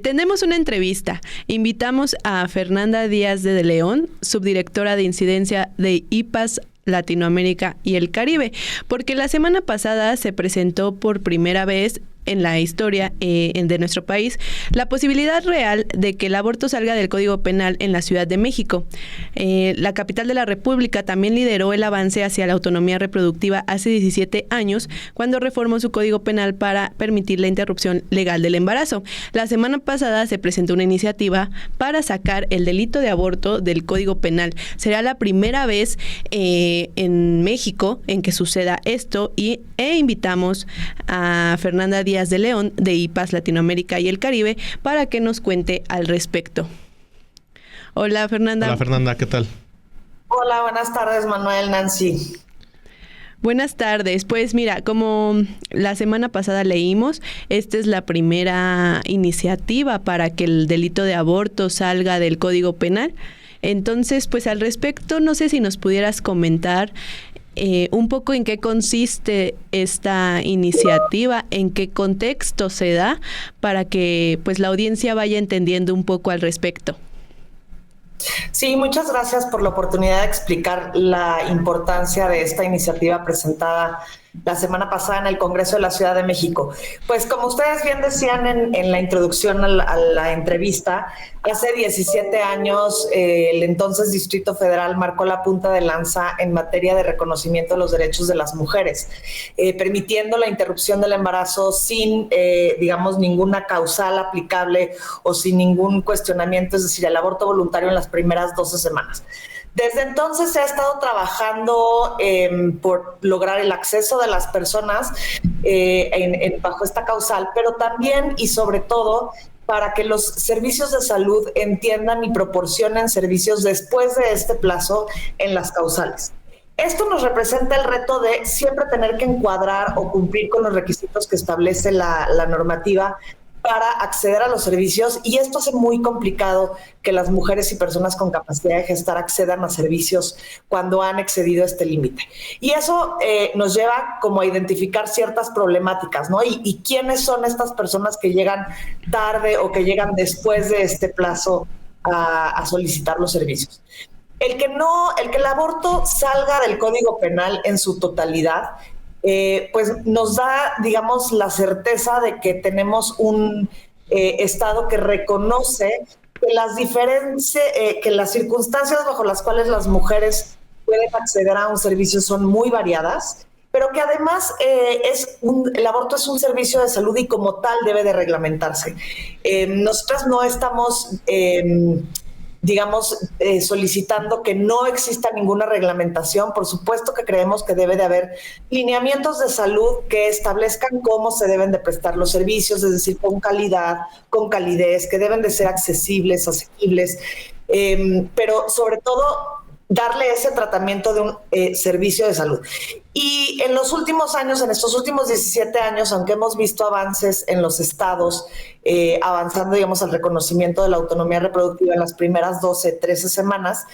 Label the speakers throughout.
Speaker 1: Tenemos una entrevista. Invitamos a Fernanda Díaz de León, subdirectora de incidencia de IPAS Latinoamérica y el Caribe, porque la semana pasada se presentó por primera vez en la historia de nuestro país la posibilidad real de que el aborto salga del Código Penal en la Ciudad de México. La capital de la República también lideró el avance hacia la autonomía reproductiva hace 17 años, cuando reformó su Código Penal para permitir la interrupción legal del embarazo. La semana pasada se presentó una iniciativa para sacar el delito de aborto del Código Penal. Será la primera vez en México en que suceda esto e invitamos a Fernanda Díaz de León de IPAS Latinoamérica y el Caribe para que nos cuente al respecto. Hola, Fernanda.
Speaker 2: Hola, Fernanda, ¿qué tal?
Speaker 3: Hola, buenas tardes, Manuel, Nancy.
Speaker 1: Buenas tardes. Pues mira, como la semana pasada leímos, esta es la primera iniciativa para que el delito de aborto salga del Código Penal. Entonces, pues al respecto, no sé si nos pudieras comentar un poco en qué consiste esta iniciativa, en qué contexto se da, para que pues la audiencia vaya entendiendo un poco al respecto.
Speaker 3: Sí, muchas gracias por la oportunidad de explicar la importancia de esta iniciativa presentada la semana pasada en el Congreso de la Ciudad de México. Pues como ustedes bien decían en la introducción a la entrevista, hace 17 años el entonces Distrito Federal marcó la punta de lanza en materia de reconocimiento de los derechos de las mujeres, permitiendo la interrupción del embarazo sin, digamos, ninguna causal aplicable o sin ningún cuestionamiento, es decir, el aborto voluntario en las primeras 12 semanas. Desde entonces se ha estado trabajando por lograr el acceso de las personas bajo esta causal, pero también y sobre todo para que los servicios de salud entiendan y proporcionen servicios después de este plazo en las causales. Esto nos representa el reto de siempre tener que encuadrar o cumplir con los requisitos que establece la normativa para acceder a los servicios, y esto hace muy complicado que las mujeres y personas con capacidad de gestar accedan a servicios cuando han excedido este límite. Y eso nos lleva como a identificar ciertas problemáticas, ¿no? Y quiénes son estas personas que llegan tarde o que llegan después de este plazo a solicitar los servicios. El que el aborto salga del Código Penal en su totalidad, pues nos da, digamos, la certeza de que tenemos un Estado que reconoce que que las circunstancias bajo las cuales las mujeres pueden acceder a un servicio son muy variadas, pero que además el aborto es un servicio de salud y como tal debe de reglamentarse. Nosotras no estamos solicitando que no exista ninguna reglamentación. Por supuesto que creemos que debe de haber lineamientos de salud que establezcan cómo se deben de prestar los servicios, es decir, con calidad, con calidez, que deben de ser accesibles, asequibles, pero sobre todo darle ese tratamiento de un servicio de salud. Y en los últimos años, en estos últimos 17 años, aunque hemos visto avances en los estados, avanzando, digamos, al reconocimiento de la autonomía reproductiva en las primeras 12, 13 semanas,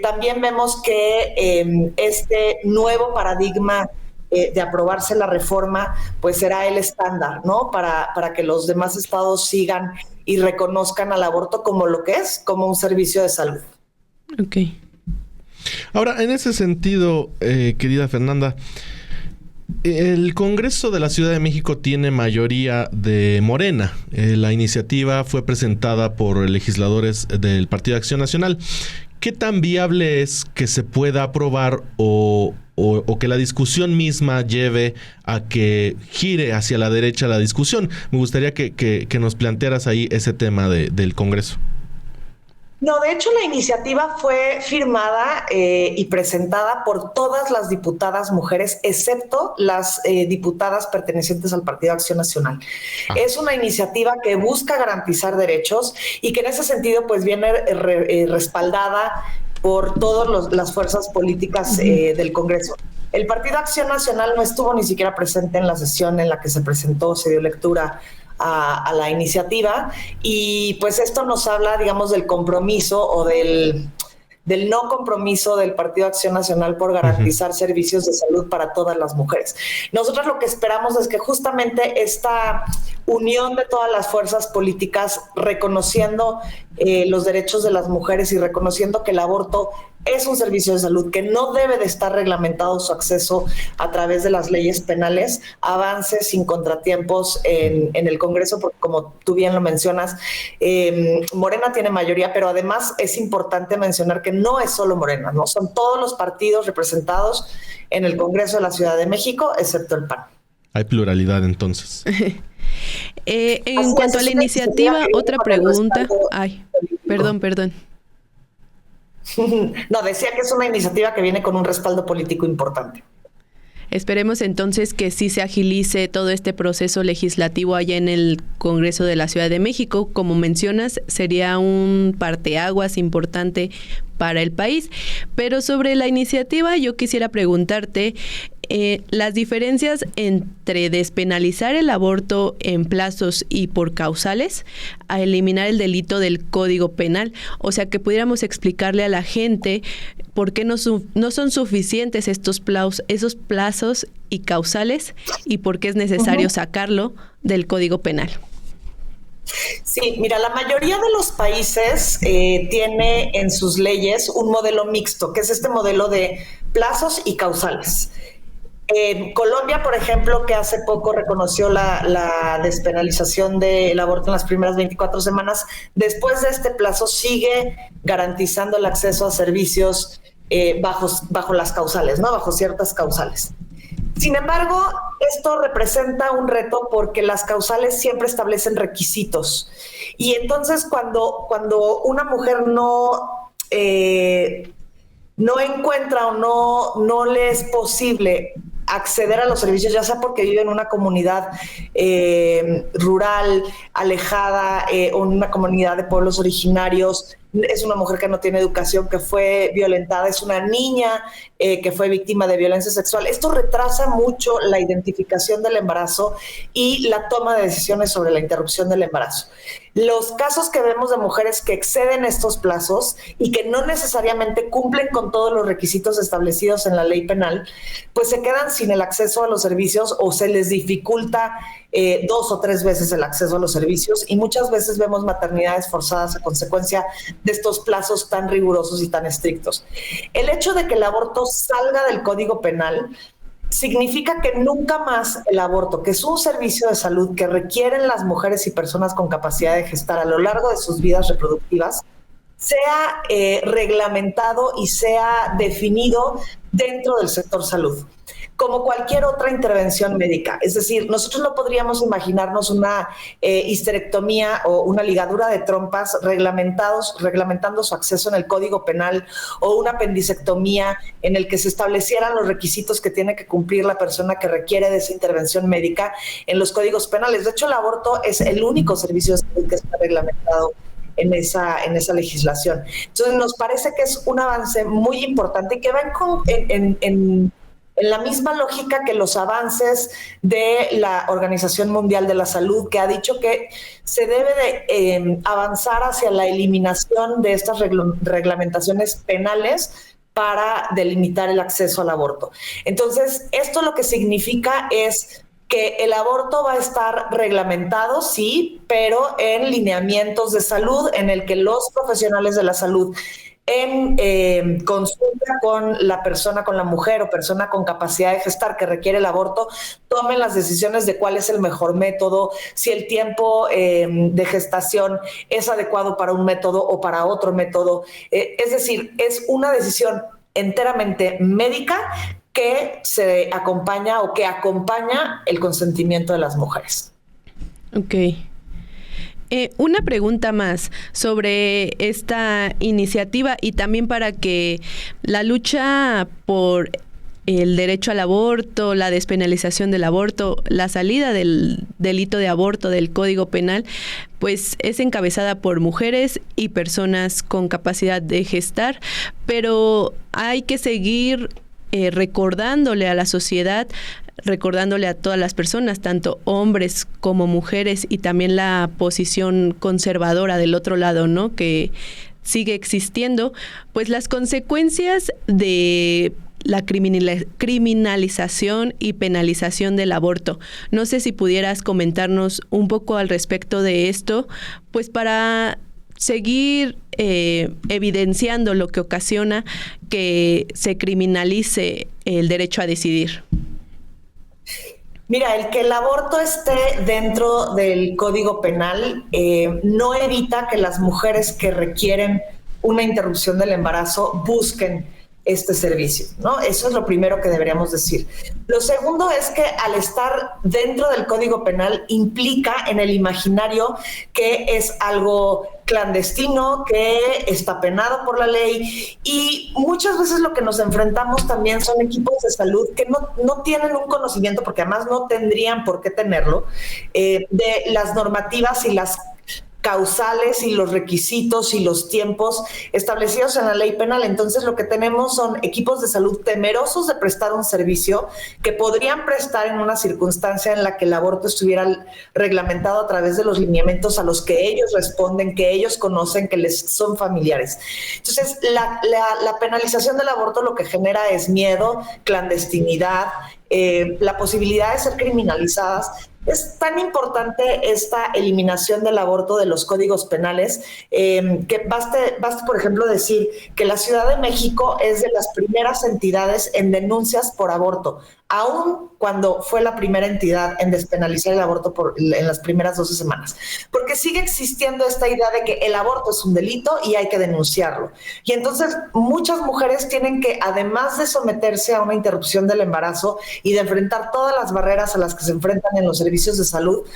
Speaker 3: también vemos que este nuevo paradigma de aprobarse la reforma, pues será el estándar, ¿no? Para que los demás estados sigan y reconozcan al aborto como lo que es, como un servicio de salud.
Speaker 1: Ok.
Speaker 2: Ahora, en ese sentido, querida Fernanda, el Congreso de la Ciudad de México tiene mayoría de Morena. La iniciativa fue presentada por legisladores del Partido de Acción Nacional. ¿Qué tan viable es que se pueda aprobar o que la discusión misma lleve a que gire hacia la derecha la discusión? Me gustaría que nos plantearas ahí ese tema del Congreso.
Speaker 3: No, de hecho la iniciativa fue firmada y presentada por todas las diputadas mujeres, excepto las diputadas pertenecientes al Partido de Acción Nacional. Es una iniciativa que busca garantizar derechos y que en ese sentido pues viene respaldada por todas las fuerzas políticas del Congreso. El Partido de Acción Nacional no estuvo ni siquiera presente en la sesión en la que se dio lectura a la iniciativa, y pues esto nos habla, digamos, del compromiso o del no compromiso del Partido de Acción Nacional por garantizar servicios de salud para todas las mujeres. Nosotros lo que esperamos es que justamente esta unión de todas las fuerzas políticas, reconociendo los derechos de las mujeres y reconociendo que el aborto es un servicio de salud, que no debe de estar reglamentado su acceso a través de las leyes penales, avance sin contratiempos en el Congreso, porque como tú bien lo mencionas, Morena tiene mayoría, pero además es importante mencionar que no es solo Morena, ¿no? Son todos los partidos representados en el Congreso de la Ciudad de México, excepto el PAN.
Speaker 2: Hay pluralidad entonces.
Speaker 1: En cuanto a la iniciativa, otra pregunta. Ay, perdón.
Speaker 3: No, decía que es una iniciativa que viene con un respaldo político importante.
Speaker 1: Esperemos entonces que sí se agilice todo este proceso legislativo allá en el Congreso de la Ciudad de México. Como mencionas, sería un parteaguas importante para el país. Pero sobre la iniciativa, yo quisiera preguntarte las diferencias entre despenalizar el aborto en plazos y por causales a eliminar el delito del Código Penal. O sea, que pudiéramos explicarle a la gente por qué no son suficientes esos plazos y causales y por qué es necesario sacarlo del Código Penal.
Speaker 3: Sí, mira, la mayoría de los países tiene en sus leyes un modelo mixto, que es este modelo de plazos y causales. Colombia, por ejemplo, que hace poco reconoció la despenalización del aborto en las primeras 24 semanas, después de este plazo sigue garantizando el acceso a servicios bajo las causales, ¿no? Bajo ciertas causales. Sin embargo, esto representa un reto porque las causales siempre establecen requisitos. Y entonces cuando una mujer no encuentra o no le es posible acceder a los servicios, ya sea porque vive en una comunidad rural, alejada, o en una comunidad de pueblos originarios, es una mujer que no tiene educación, que fue violentada, es una niña que fue víctima de violencia sexual. Esto retrasa mucho la identificación del embarazo y la toma de decisiones sobre la interrupción del embarazo. Los casos que vemos de mujeres que exceden estos plazos y que no necesariamente cumplen con todos los requisitos establecidos en la ley penal, pues se quedan sin el acceso a los servicios o se les dificulta 2 o 3 veces el acceso a los servicios, y muchas veces vemos maternidades forzadas a consecuencia de estos plazos tan rigurosos y tan estrictos. El hecho de que el aborto salga del Código Penal significa que nunca más el aborto, que es un servicio de salud que requieren las mujeres y personas con capacidad de gestar a lo largo de sus vidas reproductivas, sea reglamentado y sea definido dentro del sector salud, como cualquier otra intervención médica. Es decir, nosotros no podríamos imaginarnos una histerectomía o una ligadura de trompas reglamentando su acceso en el Código Penal, o una apendicectomía en el que se establecieran los requisitos que tiene que cumplir la persona que requiere de esa intervención médica en los códigos penales. De hecho, el aborto es el único servicio de salud que está reglamentado en esa legislación. Entonces, nos parece que es un avance muy importante y que va en la misma lógica que los avances de la Organización Mundial de la Salud, que ha dicho que se debe de avanzar hacia la eliminación de estas reglamentaciones penales para delimitar el acceso al aborto. Entonces, esto lo que significa es que el aborto va a estar reglamentado, sí, pero en lineamientos de salud en el que los profesionales de la salud, en consulta con la persona, con la mujer o persona con capacidad de gestar que requiere el aborto, tomen las decisiones de cuál es el mejor método, si el tiempo de gestación es adecuado para un método o para otro método. Es decir, es una decisión enteramente médica que se acompaña o que acompaña el consentimiento de las mujeres.
Speaker 1: Ok. Una pregunta más sobre esta iniciativa y también para que la lucha por el derecho al aborto, la despenalización del aborto, la salida del delito de aborto del Código Penal, pues es encabezada por mujeres y personas con capacidad de gestar, pero hay que seguir recordándole a la sociedad, recordándole a todas las personas, tanto hombres como mujeres, y también la posición conservadora del otro lado, ¿no?, que sigue existiendo, pues las consecuencias de la criminalización y penalización del aborto. No sé si pudieras comentarnos un poco al respecto de esto, pues para seguir evidenciando lo que ocasiona que se criminalice el derecho a decidir.
Speaker 3: Mira, el que el aborto esté dentro del Código Penal no evita que las mujeres que requieren una interrupción del embarazo busquen este servicio, ¿no? Eso es lo primero que deberíamos decir. Lo segundo es que al estar dentro del Código Penal implica en el imaginario que es algo clandestino, que está penado por la ley, y muchas veces lo que nos enfrentamos también son equipos de salud que no tienen un conocimiento, porque además no tendrían por qué tenerlo, de las normativas y las causales y los requisitos y los tiempos establecidos en la ley penal. Entonces lo que tenemos son equipos de salud temerosos de prestar un servicio que podrían prestar en una circunstancia en la que el aborto estuviera reglamentado a través de los lineamientos a los que ellos responden, que ellos conocen, que les son familiares. Entonces la penalización del aborto lo que genera es miedo, clandestinidad, la posibilidad de ser criminalizadas. Es tan importante esta eliminación del aborto de los códigos penales que baste, por ejemplo, decir que la Ciudad de México es de las primeras entidades en denuncias por aborto, aun cuando fue la primera entidad en despenalizar el aborto en las primeras 12 semanas, porque sigue existiendo esta idea de que el aborto es un delito y hay que denunciarlo. Y entonces muchas mujeres tienen que, además de someterse a una interrupción del embarazo y de enfrentar todas las barreras a las que se enfrentan en los servicios de salud,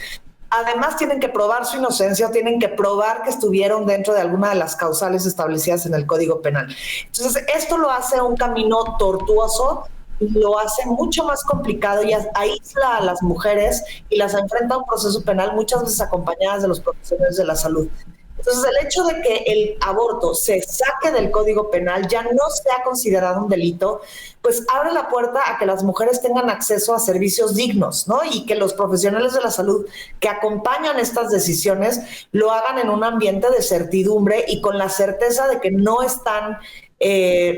Speaker 3: además tienen que probar su inocencia o tienen que probar que estuvieron dentro de alguna de las causales establecidas en el Código Penal. Entonces esto lo hace un camino tortuoso, lo hace mucho más complicado y aísla a las mujeres y las enfrenta a un proceso penal muchas veces acompañadas de los profesionales de la salud. Entonces, el hecho de que el aborto se saque del Código Penal, ya no sea considerado un delito, pues abre la puerta a que las mujeres tengan acceso a servicios dignos, ¿no? Y que los profesionales de la salud que acompañan estas decisiones lo hagan en un ambiente de certidumbre y con la certeza de que no están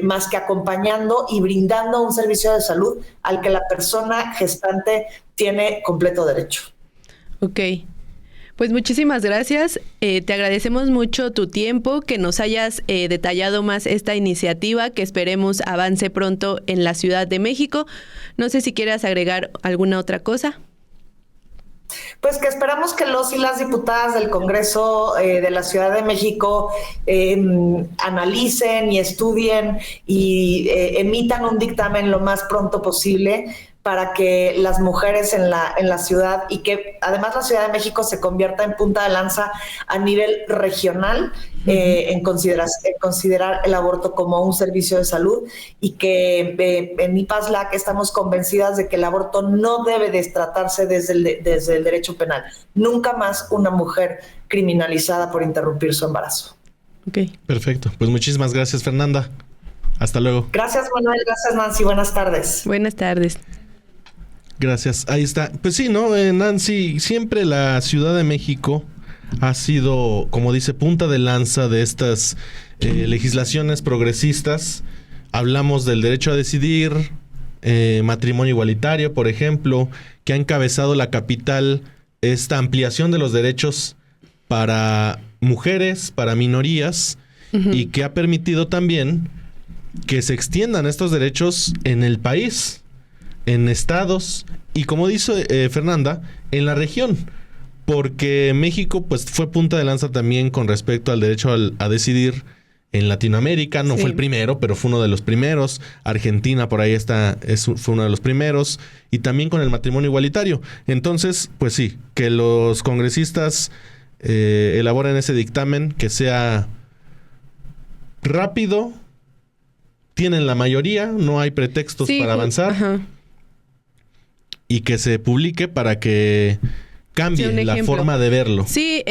Speaker 3: más que acompañando y brindando un servicio de salud al que la persona gestante tiene completo derecho.
Speaker 1: Ok. Pues muchísimas gracias. Te agradecemos mucho tu tiempo, que nos hayas detallado más esta iniciativa, que esperemos avance pronto en la Ciudad de México. No sé si quieras agregar alguna otra cosa.
Speaker 3: Pues que esperamos que los y las diputadas del Congreso de la Ciudad de México analicen y estudien y emitan un dictamen lo más pronto posible para que las mujeres en la ciudad y que además la Ciudad de México se convierta en punta de lanza a nivel regional en considerar el aborto como un servicio de salud y que en IPASLAC estamos convencidas de que el aborto no debe de tratarse desde el derecho penal. Nunca más una mujer criminalizada por interrumpir su embarazo.
Speaker 1: Okay.
Speaker 2: Perfecto. Pues muchísimas gracias, Fernanda. Hasta luego.
Speaker 3: Gracias, Manuel. Gracias, Nancy. Buenas tardes.
Speaker 1: Buenas tardes.
Speaker 2: Gracias, ahí está. Pues sí, ¿no? Nancy, siempre la Ciudad de México ha sido, como dice, punta de lanza de estas legislaciones progresistas. Hablamos del derecho a decidir, matrimonio igualitario, por ejemplo, que ha encabezado la capital esta ampliación de los derechos para mujeres, para minorías, y que ha permitido también que se extiendan estos derechos en el país, en estados y, como dice Fernanda, en la región, porque México pues fue punta de lanza también con respecto al derecho a decidir en Latinoamérica. No fue el primero, pero fue uno de los primeros. Argentina por ahí fue uno de los primeros, y también con el matrimonio igualitario. Entonces, pues sí, que los congresistas elaboren ese dictamen, que sea rápido, tienen la mayoría, no hay pretextos para avanzar. Ajá. Y que se publique para que cambie la forma de verlo.
Speaker 1: Sí,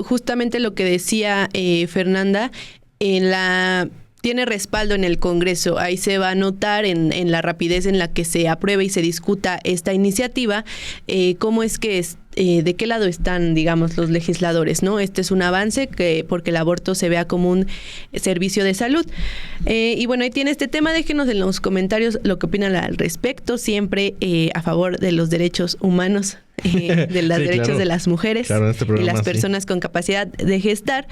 Speaker 1: justamente lo que decía Fernanda, tiene respaldo en el Congreso. Ahí se va a notar en la rapidez en la que se apruebe y se discuta esta iniciativa, cómo es que de qué lado están, digamos, los legisladores, ¿no? Este es un avance porque el aborto se vea como un servicio de salud. Y bueno, ahí tiene este tema. Déjenos en los comentarios lo que opinan al respecto, siempre a favor de los derechos humanos, de los derechos de las mujeres y las personas con capacidad de gestar.